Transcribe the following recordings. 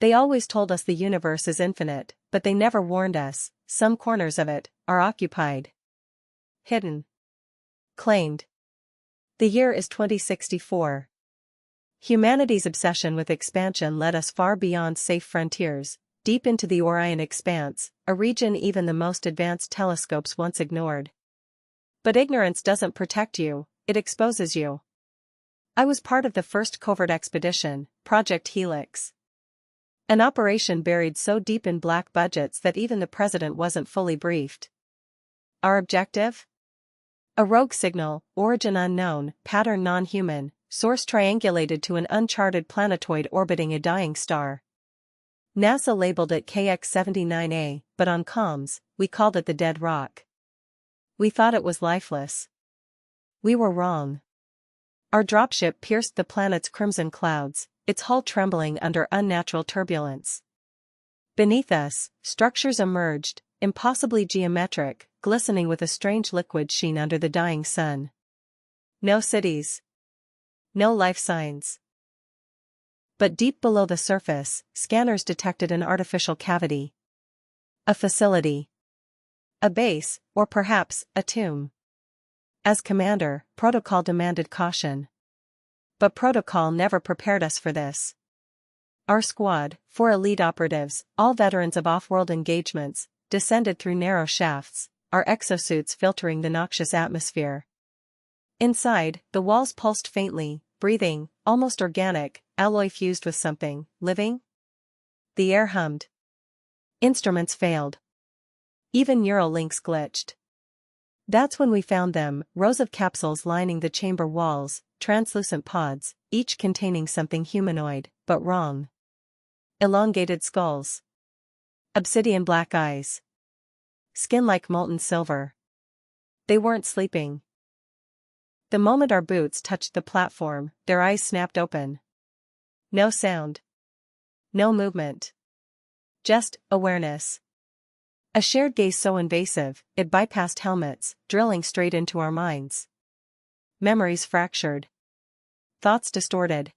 They always told us the universe is infinite, but they never warned us, some corners of it are occupied. Hidden. Claimed. The year is 2064. Humanity's obsession with expansion led us far beyond safe frontiers, deep into the Orion Expanse, a region even the most advanced telescopes once ignored. But ignorance doesn't protect you, it exposes you. I was part of the first covert expedition, Project Helix. An operation buried so deep in black budgets that even the president wasn't fully briefed. Our objective? A rogue signal, origin unknown, pattern non-human, source triangulated to an uncharted planetoid orbiting a dying star. NASA labeled it KX-79A, but on comms, we called it the dead rock. We thought it was lifeless. We were wrong. Our dropship pierced the planet's crimson clouds, its hull trembling under unnatural turbulence. Beneath us, structures emerged, impossibly geometric, glistening with a strange liquid sheen under the dying sun. No cities. No life signs. But deep below the surface, scanners detected an artificial cavity. A facility. A base, or perhaps, a tomb. As commander, protocol demanded caution. But protocol never prepared us for this. Our squad, 4 elite operatives, all veterans of off-world engagements, descended through narrow shafts, our exosuits filtering the noxious atmosphere. Inside, the walls pulsed faintly, breathing, almost organic, alloy fused with something living. The air hummed. Instruments failed. Even neural links glitched. That's when we found them, rows of capsules lining the chamber walls, translucent pods, each containing something humanoid, but wrong. Elongated skulls. Obsidian black eyes. Skin like molten silver. They weren't sleeping. The moment our boots touched the platform, their eyes snapped open. No sound. No movement. Just awareness. A shared gaze so invasive, it bypassed helmets, drilling straight into our minds. Memories fractured. Thoughts distorted.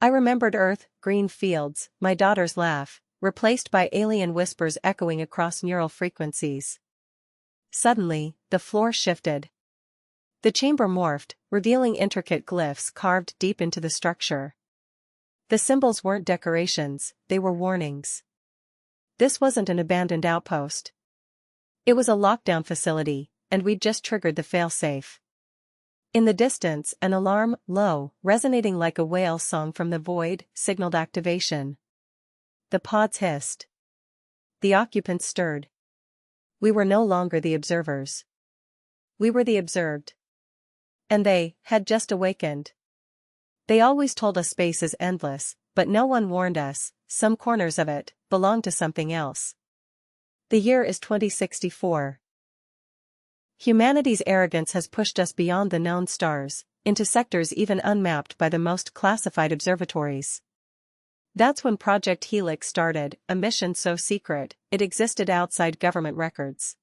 I remembered Earth, green fields, my daughter's laugh, replaced by alien whispers echoing across neural frequencies. Suddenly, the floor shifted. The chamber morphed, revealing intricate glyphs carved deep into the structure. The symbols weren't decorations, they were warnings. This wasn't an abandoned outpost. It was a lockdown facility, and we'd just triggered the failsafe. In the distance, an alarm, low, resonating like a whale song from the void, signaled activation. The pods hissed. The occupants stirred. We were no longer the observers. We were the observed. And they had just awakened. They always told us space is endless, but no one warned us, some corners of it belong to something else. The year is 2064. Humanity's arrogance has pushed us beyond the known stars, into sectors even unmapped by the most classified observatories. That's when Project Helix started, a mission so secret, it existed outside government records.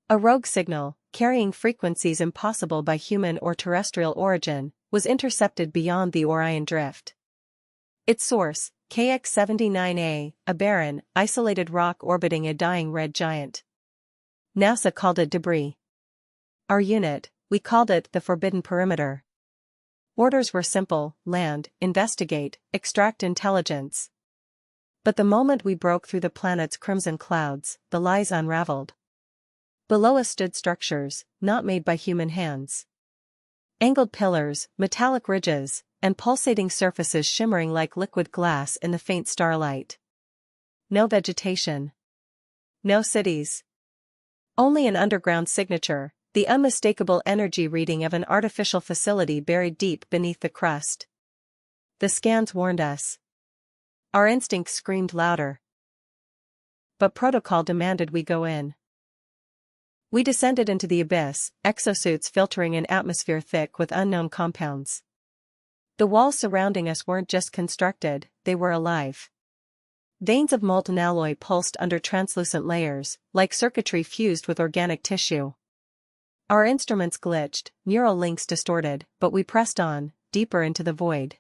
A rogue signal, carrying frequencies impossible by human or terrestrial origin, was intercepted beyond the Orion Drift. Its source, KX-79A, a barren, isolated rock orbiting a dying red giant. NASA called it debris. Our unit, we called it the Forbidden Perimeter. Orders were simple: land, investigate, extract intelligence. But the moment we broke through the planet's crimson clouds, the lies unraveled. Below us stood structures, not made by human hands. Angled pillars, metallic ridges, and pulsating surfaces shimmering like liquid glass in the faint starlight. No vegetation. No cities. Only an underground signature, the unmistakable energy reading of an artificial facility buried deep beneath the crust. The scans warned us. Our instincts screamed louder. But protocol demanded we go in. We descended into the abyss, exosuits filtering an atmosphere thick with unknown compounds. The walls surrounding us weren't just constructed, they were alive. Veins of molten alloy pulsed under translucent layers, like circuitry fused with organic tissue. Our instruments glitched, neural links distorted, but we pressed on, deeper into the void.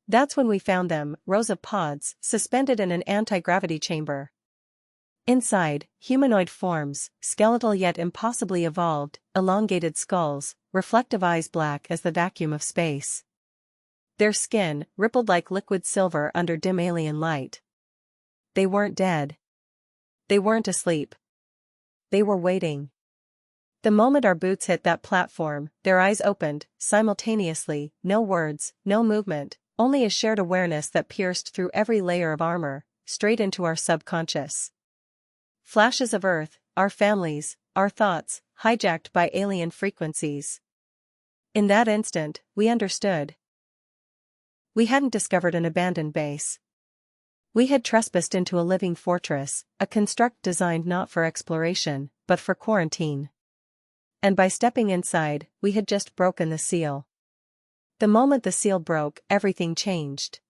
That's when we found them, rows of pods, suspended in an anti-gravity chamber. Inside, humanoid forms, skeletal yet impossibly evolved, elongated skulls, reflective eyes black as the vacuum of space. Their skin rippled like liquid silver under dim alien light. They weren't dead. They weren't asleep. They were waiting. The moment our boots hit that platform, their eyes opened, simultaneously, no words, no movement, only a shared awareness that pierced through every layer of armor, straight into our subconscious. Flashes of Earth, our families, our thoughts, hijacked by alien frequencies. In that instant, we understood. We hadn't discovered an abandoned base. We had trespassed into a living fortress, a construct designed not for exploration, but for quarantine. And by stepping inside, we had just broken the seal. The moment the seal broke, everything changed.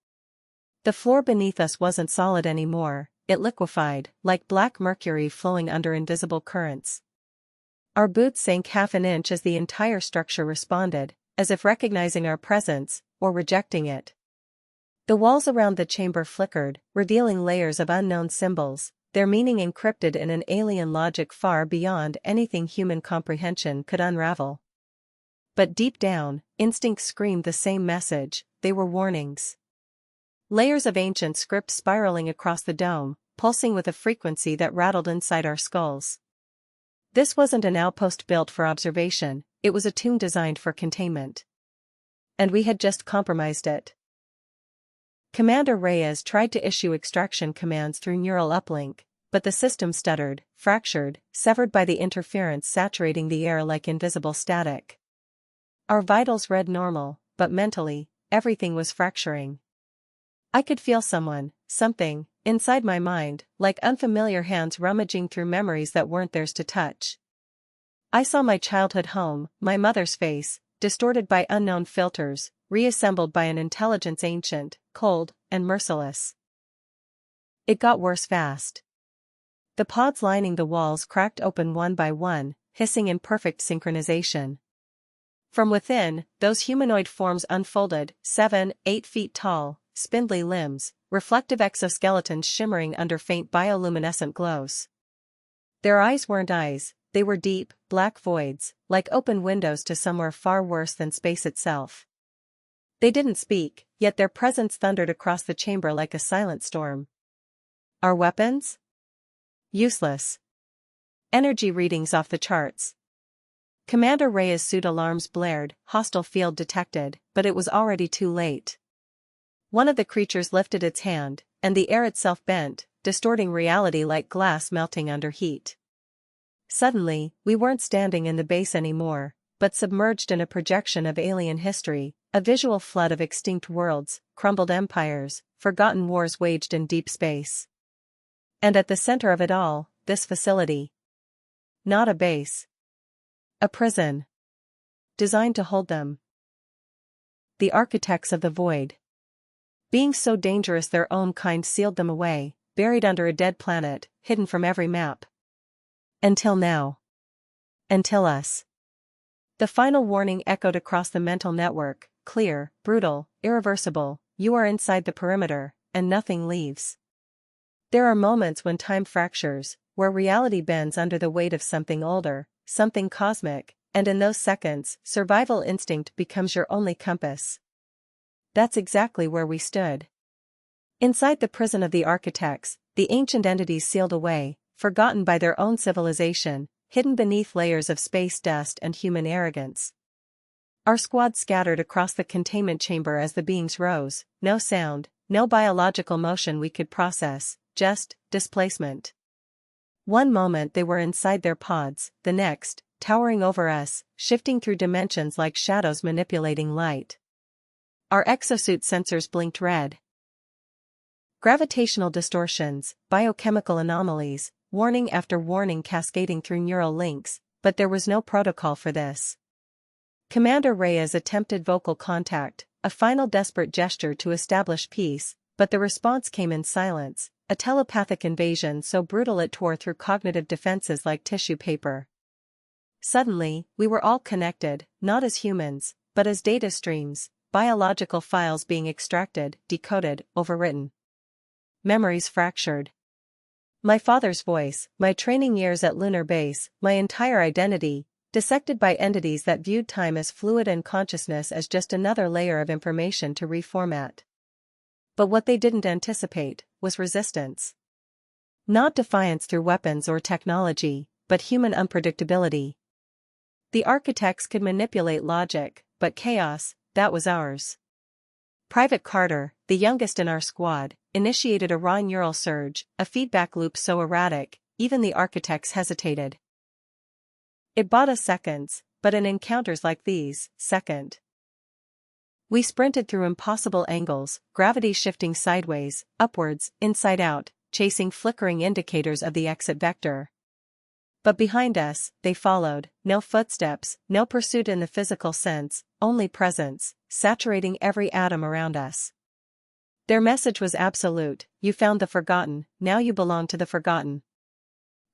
The floor beneath us wasn't solid anymore, it liquefied, like black mercury flowing under invisible currents. Our boots sank half an inch as the entire structure responded, as if recognizing our presence, or rejecting it. The walls around the chamber flickered, revealing layers of unknown symbols, their meaning encrypted in an alien logic far beyond anything human comprehension could unravel. But deep down, instinct screamed the same message, they were warnings. Layers of ancient script spiraling across the dome, pulsing with a frequency that rattled inside our skulls. This wasn't an outpost built for observation, it was a tomb designed for containment. And we had just compromised it. Commander Reyes tried to issue extraction commands through neural uplink, but the system stuttered, fractured, severed by the interference saturating the air like invisible static. Our vitals read normal, but mentally, everything was fracturing. I could feel something, inside my mind, like unfamiliar hands rummaging through memories that weren't theirs to touch. I saw my childhood home, my mother's face, distorted by unknown filters, reassembled by an intelligence ancient, cold, and merciless. It got worse fast. The pods lining the walls cracked open one by one, hissing in perfect synchronization. From within, those humanoid forms unfolded, 7, 8 feet tall, spindly limbs, reflective exoskeletons shimmering under faint bioluminescent glows. Their eyes weren't eyes, they were deep, black voids, like open windows to somewhere far worse than space itself. They didn't speak, yet their presence thundered across the chamber like a silent storm. Our weapons? Useless. Energy readings off the charts. Commander Reyes' suit alarms blared, hostile field detected, but it was already too late. One of the creatures lifted its hand, and the air itself bent, distorting reality like glass melting under heat. Suddenly, we weren't standing in the base anymore, but submerged in a projection of alien history, a visual flood of extinct worlds, crumbled empires, forgotten wars waged in deep space. And at the center of it all, this facility. Not a base. A prison. Designed to hold them. The architects of the void. Being so dangerous their own kind sealed them away, buried under a dead planet, hidden from every map. Until now. Until us. The final warning echoed across the mental network, clear, brutal, irreversible, you are inside the perimeter, and nothing leaves. There are moments when time fractures, where reality bends under the weight of something older, something cosmic, and in those seconds, survival instinct becomes your only compass. That's exactly where we stood. Inside the prison of the architects, the ancient entities sealed away, forgotten by their own civilization, hidden beneath layers of space dust and human arrogance. Our squad scattered across the containment chamber as the beings rose, no sound, no biological motion we could process, just displacement. One moment they were inside their pods, the next, towering over us, shifting through dimensions like shadows manipulating light. Our exosuit sensors blinked red. Gravitational distortions, biochemical anomalies, warning after warning cascading through neural links, but there was no protocol for this. Commander Reyes attempted vocal contact, a final desperate gesture to establish peace, but the response came in silence, a telepathic invasion so brutal it tore through cognitive defenses like tissue paper. Suddenly, we were all connected, not as humans, but as data streams, biological files being extracted, decoded, overwritten. Memories fractured. My father's voice, my training years at Lunar Base, my entire identity, dissected by entities that viewed time as fluid and consciousness as just another layer of information to reformat. But what they didn't anticipate was resistance. Not defiance through weapons or technology, but human unpredictability. The architects could manipulate logic, but chaos, that was ours. Private Carter, the youngest in our squad, initiated a raw neural surge, a feedback loop so erratic, even the architects hesitated. It bought us seconds, but in encounters like these, second. We sprinted through impossible angles, gravity shifting sideways, upwards, inside out, chasing flickering indicators of the exit vector. But behind us, they followed, no footsteps, no pursuit in the physical sense, only presence, saturating every atom around us. Their message was absolute: you found the forgotten, now you belong to the forgotten.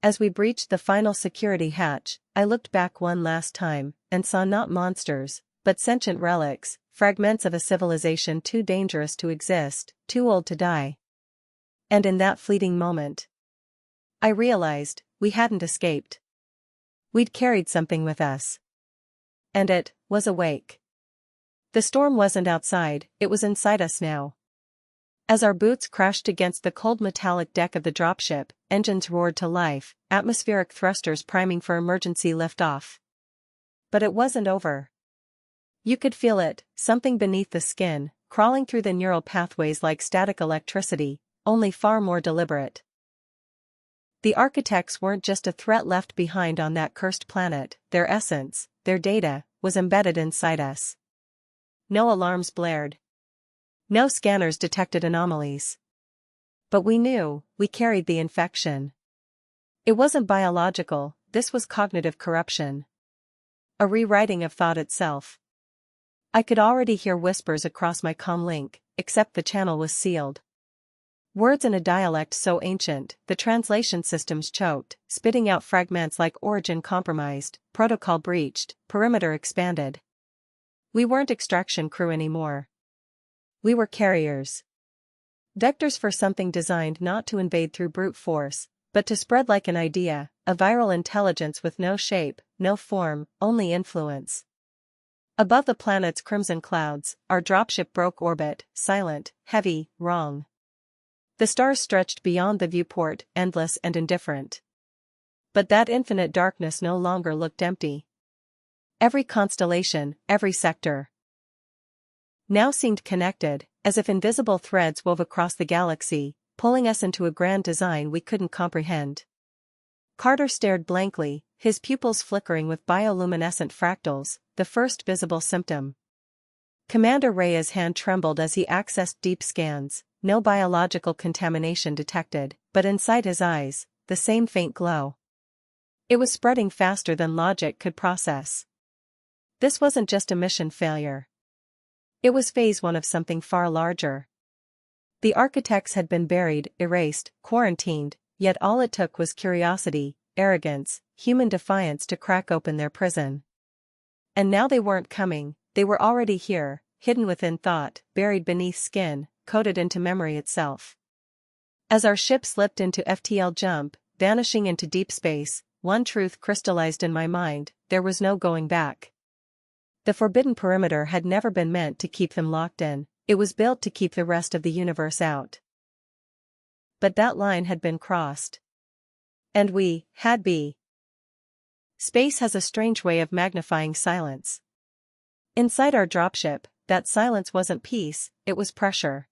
As we breached the final security hatch, I looked back one last time, and saw not monsters, but sentient relics, fragments of a civilization too dangerous to exist, too old to die. And in that fleeting moment, I realized, we hadn't escaped. We'd carried something with us. And it was awake. The storm wasn't outside, it was inside us now. As our boots crashed against the cold metallic deck of the dropship, engines roared to life, atmospheric thrusters priming for emergency liftoff. But it wasn't over. You could feel it, something beneath the skin, crawling through the neural pathways like static electricity, only far more deliberate. The architects weren't just a threat left behind on that cursed planet, their essence, their data, was embedded inside us. No alarms blared. No scanners detected anomalies. But we knew, we carried the infection. It wasn't biological, this was cognitive corruption. A rewriting of thought itself. I could already hear whispers across my comm link, except the channel was sealed. Words in a dialect so ancient, the translation systems choked, spitting out fragments like origin compromised, protocol breached, perimeter expanded. We weren't extraction crew anymore. We were carriers. Vectors for something designed not to invade through brute force, but to spread like an idea, a viral intelligence with no shape, no form, only influence. Above the planet's crimson clouds, our dropship broke orbit, silent, heavy, wrong. The stars stretched beyond the viewport, endless and indifferent. But that infinite darkness no longer looked empty. Every constellation, every sector, now seemed connected, as if invisible threads wove across the galaxy, pulling us into a grand design we couldn't comprehend. Carter stared blankly, his pupils flickering with bioluminescent fractals, the first visible symptom. Commander Rhea's hand trembled as he accessed deep scans, no biological contamination detected, but inside his eyes, the same faint glow. It was spreading faster than logic could process. This wasn't just a mission failure. It was phase one of something far larger. The architects had been buried, erased, quarantined, yet all it took was curiosity, arrogance, human defiance to crack open their prison. And now they weren't coming, they were already here, hidden within thought, buried beneath skin, coded into memory itself. As our ship slipped into FTL jump, vanishing into deep space, one truth crystallized in my mind: there was no going back. The forbidden perimeter had never been meant to keep them locked in, it was built to keep the rest of the universe out. But that line had been crossed. And we had be. Space has a strange way of magnifying silence. Inside our dropship, that silence wasn't peace, it was pressure.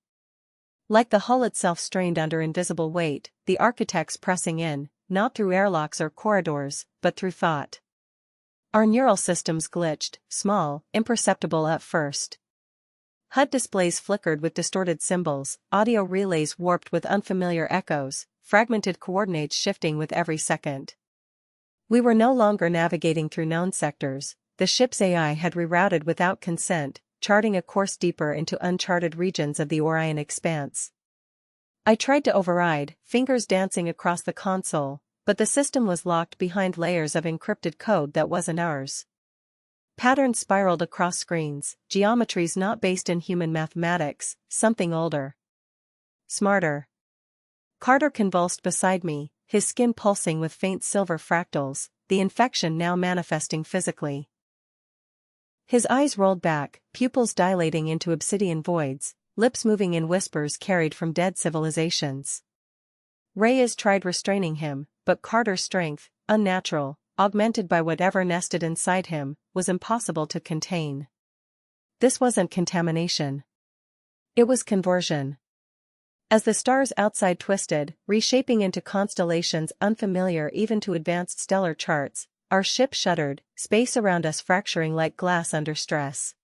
Like the hull itself strained under invisible weight, the architects pressing in, not through airlocks or corridors, but through thought. Our neural systems glitched, small, imperceptible at first. HUD displays flickered with distorted symbols, audio relays warped with unfamiliar echoes, fragmented coordinates shifting with every second. We were no longer navigating through known sectors, the ship's AI had rerouted without consent, charting a course deeper into uncharted regions of the Orion Expanse. I tried to override, fingers dancing across the console, but the system was locked behind layers of encrypted code that wasn't ours. Patterns spiraled across screens, geometries not based in human mathematics, something older. Smarter. Carter convulsed beside me, his skin pulsing with faint silver fractals, the infection now manifesting physically. His eyes rolled back, pupils dilating into obsidian voids, lips moving in whispers carried from dead civilizations. Reyes tried restraining him, but Carter's strength, unnatural, augmented by whatever nested inside him, was impossible to contain. This wasn't contamination. It was conversion. As the stars outside twisted, reshaping into constellations unfamiliar even to advanced stellar charts, our ship shuddered, space around us fracturing like glass under stress.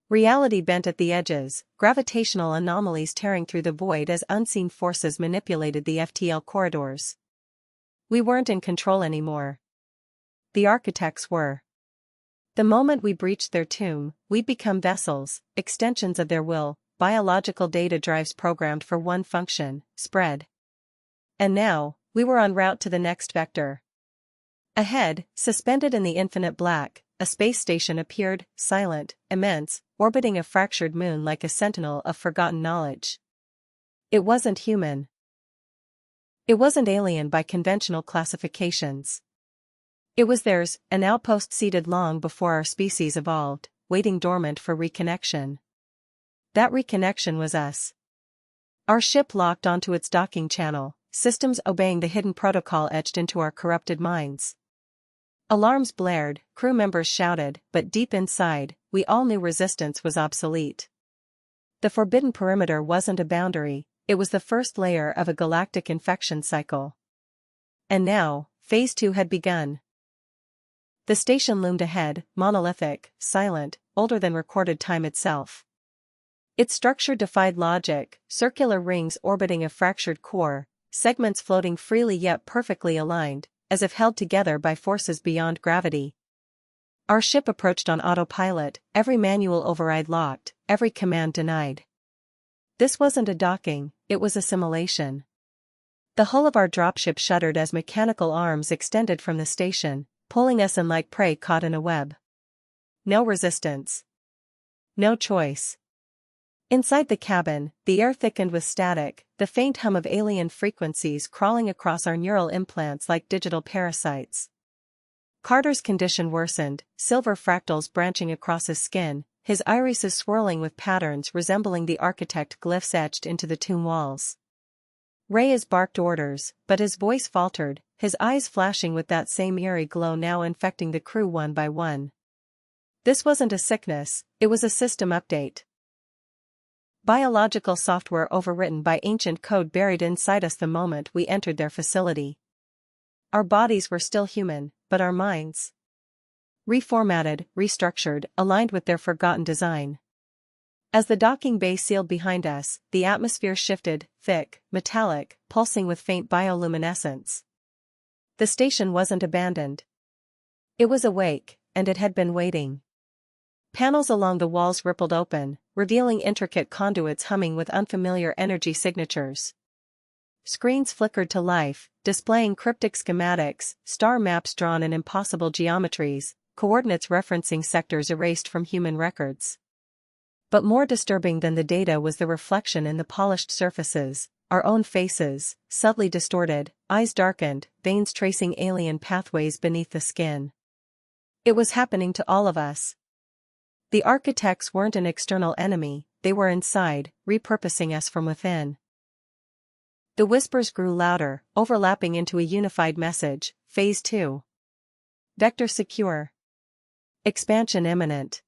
Reality bent at the edges, gravitational anomalies tearing through the void as unseen forces manipulated the FTL corridors. We weren't in control anymore. The architects were. The moment we breached their tomb, we'd become vessels, extensions of their will, biological data drives programmed for one function, spread. And now, we were en route to the next vector. Ahead, suspended in the infinite black, a space station appeared, silent, immense, orbiting a fractured moon like a sentinel of forgotten knowledge. It wasn't human. It wasn't alien by conventional classifications. It was theirs, an outpost seated long before our species evolved, waiting dormant for reconnection. That reconnection was us. Our ship locked onto its docking channel, systems obeying the hidden protocol etched into our corrupted minds. Alarms blared, crew members shouted, but deep inside, we all knew resistance was obsolete. The forbidden perimeter wasn't a boundary, it was the first layer of a galactic infection cycle. And now, Phase 2 had begun. The station loomed ahead, monolithic, silent, older than recorded time itself. Its structure defied logic, circular rings orbiting a fractured core, segments floating freely yet perfectly aligned, as if held together by forces beyond gravity. Our ship approached on autopilot, every manual override locked, every command denied. This wasn't a docking, it was assimilation. The hull of our dropship shuddered as mechanical arms extended from the station, pulling us in like prey caught in a web. No resistance. No choice. Inside the cabin, the air thickened with static, the faint hum of alien frequencies crawling across our neural implants like digital parasites. Carter's condition worsened, silver fractals branching across his skin, his irises swirling with patterns resembling the architect glyphs etched into the tomb walls. Reyes barked orders, but his voice faltered, his eyes flashing with that same eerie glow now infecting the crew one by one. This wasn't a sickness, it was a system update. Biological software overwritten by ancient code buried inside us the moment we entered their facility. Our bodies were still human, but our minds. Reformatted, restructured, aligned with their forgotten design. As the docking bay sealed behind us, the atmosphere shifted, thick, metallic, pulsing with faint bioluminescence. The station wasn't abandoned. It was awake, and it had been waiting. Panels along the walls rippled open, revealing intricate conduits humming with unfamiliar energy signatures. Screens flickered to life, displaying cryptic schematics, star maps drawn in impossible geometries, coordinates referencing sectors erased from human records. But more disturbing than the data was the reflection in the polished surfaces, our own faces, subtly distorted, eyes darkened, veins tracing alien pathways beneath the skin. It was happening to all of us. The architects weren't an external enemy, they were inside, repurposing us from within. The whispers grew louder, overlapping into a unified message, Phase 2. Vector secure. Expansion imminent.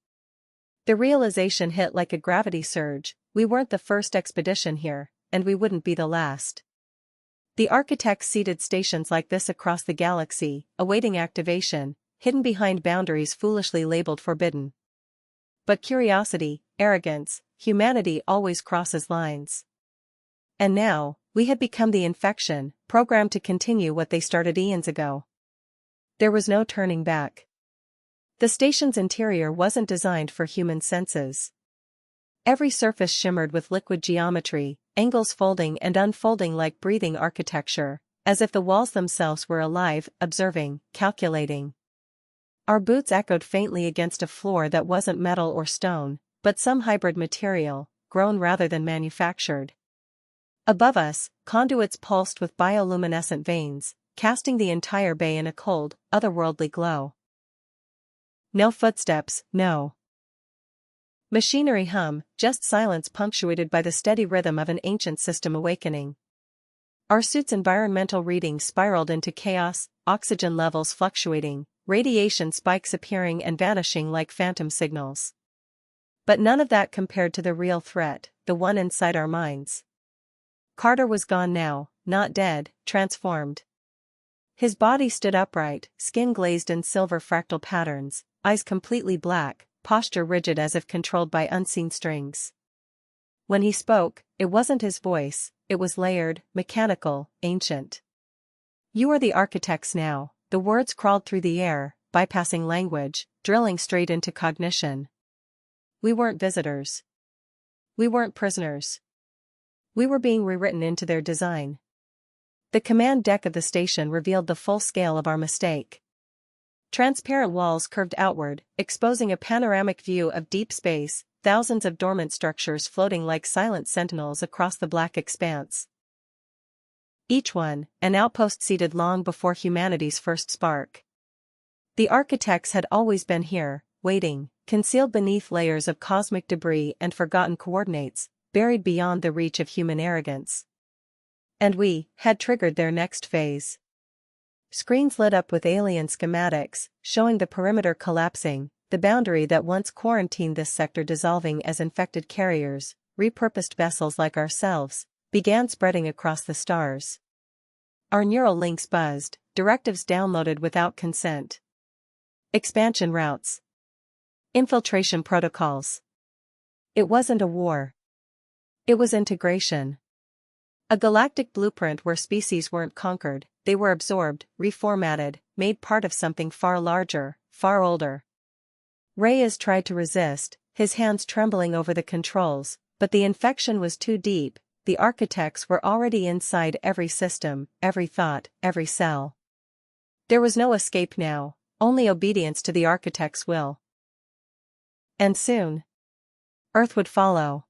The realization hit like a gravity surge, we weren't the first expedition here, and we wouldn't be the last. The architects seated stations like this across the galaxy, awaiting activation, hidden behind boundaries foolishly labeled forbidden. But curiosity, arrogance, humanity always crosses lines. And now, we had become the infection, programmed to continue what they started eons ago. There was no turning back. The station's interior wasn't designed for human senses. Every surface shimmered with liquid geometry, angles folding and unfolding like breathing architecture, as if the walls themselves were alive, observing, calculating. Our boots echoed faintly against a floor that wasn't metal or stone, but some hybrid material, grown rather than manufactured. Above us, conduits pulsed with bioluminescent veins, casting the entire bay in a cold, otherworldly glow. No footsteps, no machinery hum, just silence punctuated by the steady rhythm of an ancient system awakening. Our suit's environmental readings spiraled into chaos, oxygen levels fluctuating, radiation spikes appearing and vanishing like phantom signals. But none of that compared to the real threat, the one inside our minds. Carter was gone now, not dead, transformed. His body stood upright, skin glazed in silver fractal patterns, eyes completely black, posture rigid as if controlled by unseen strings. When he spoke, it wasn't his voice, it was layered, mechanical, ancient. "You are the architects now," the words crawled through the air, bypassing language, drilling straight into cognition. We weren't visitors. We weren't prisoners. We were being rewritten into their design. The command deck of the station revealed the full scale of our mistake. Transparent walls curved outward, exposing a panoramic view of deep space, thousands of dormant structures floating like silent sentinels across the black expanse. Each one, an outpost seated long before humanity's first spark. The architects had always been here, waiting, concealed beneath layers of cosmic debris and forgotten coordinates, buried beyond the reach of human arrogance. And we had triggered their next phase. Screens lit up with alien schematics, showing the perimeter collapsing, the boundary that once quarantined this sector dissolving as infected carriers, repurposed vessels like ourselves, began spreading across the stars. Our neural links buzzed, directives downloaded without consent. Expansion routes. Infiltration protocols. It wasn't a war. It was integration. A galactic blueprint where species weren't conquered, they were absorbed, reformatted, made part of something far larger, far older. Reyes tried to resist, his hands trembling over the controls, but the infection was too deep. The architects were already inside every system, every thought, every cell. There was no escape now, only obedience to the architect's will. And soon, Earth would follow.